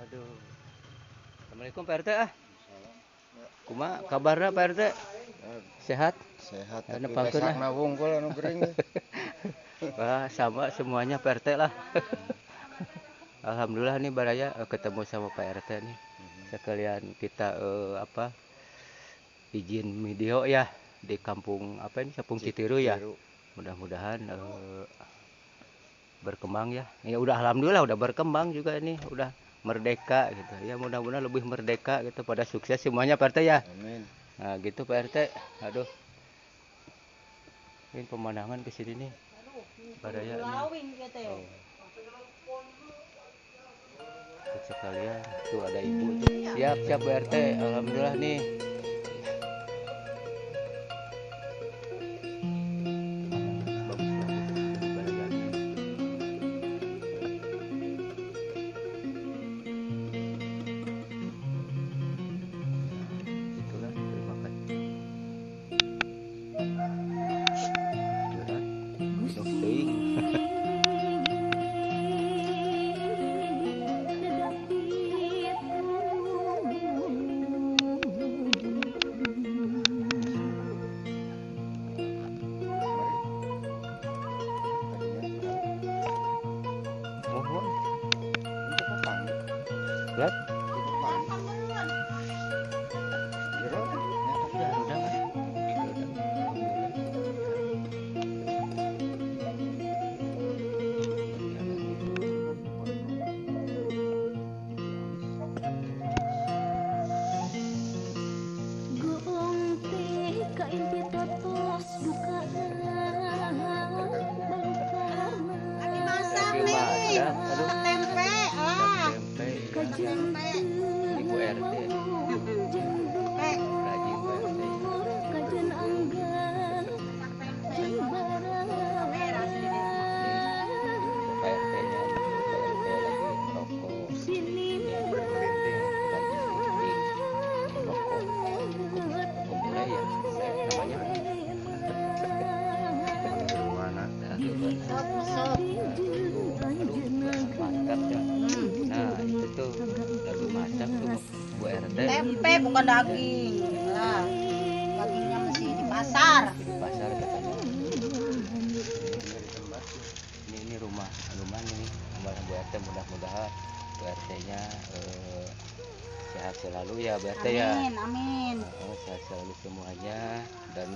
Aduh. Assalamualaikum Pak RT ah. Kumaha kabarna Pak RT? Sehat? Sehat. Anu Tapi pangkeun besakna wungkul anu gering. Wah, sama semuanya Pak RT lah. Alhamdulillah nih Baraya ketemu sama Pak RT nih. Sekalian kita izin video ya di kampung apa ini Kampung Citiru ya. Mudah-mudahan berkembang ya. Ya udah alhamdulillah udah berkembang juga ini, udah merdeka gitu. Ya mudah-mudahan lebih merdeka gitu, pada sukses semuanya Pak RT ya. Amin. Nah, gitu Pak RT. Aduh. Ini pemandangan ke sini nih. Baraya nih. Oh. Sekalian tuh ada ibu tuh. Siap Pak RT. Alhamdulillah nih. Lihat. Ibu RT rajin Bu RT. Tempe bukan daging. Nah, dagingnya mesti di pasar. Di pasar katanya. Ini rumah nih, rumah Bu RT, mudah-mudahan Bu RT-nya sehat selalu ya Bu RT ya. Amin, amin. Sehat selalu semuanya dan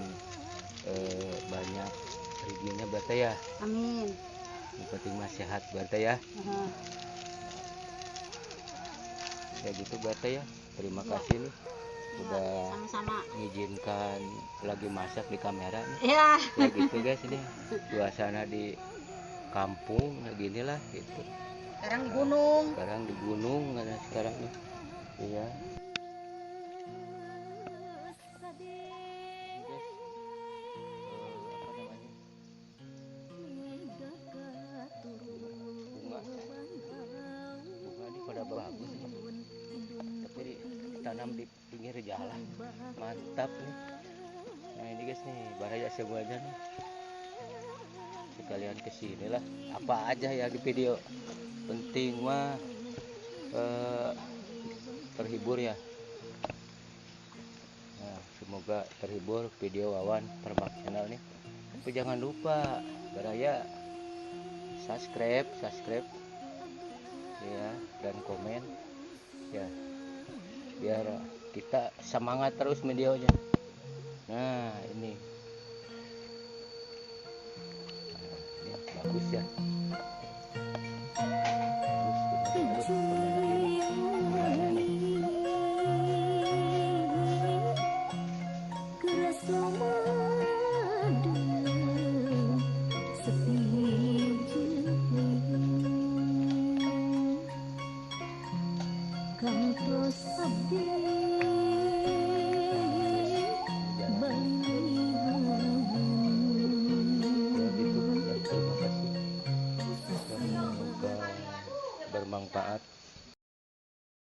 banyak rezekinya Bu RT ya. Amin. Yang penting mah sehat Bu RT ya. Ya gitu Bu RT ya. Terima kasih nih udah sama-sama mengizinkan lagi masak di kamera nih. Ya. Ya gitu guys, ini suasana di kampung ya gini lah gitu. Sekarang di gunung. Sekarang di gunung ada sekarang nih. Iya. Bunga ini pada bagus nih. Tapi ditanam di pinggir jalan. Mantap nih. Nah ini guys nih, Baraya semuanya nih. Sekalian kesini lah. Apa aja ya di video. Penting mah terhibur ya. Nah, semoga terhibur video Wawan Perbak Channel nih. Tapi jangan lupa Baraya subscribe ya, dan komen ya, biar kita semangat terus videonya. Nah ini bagus ya. Terus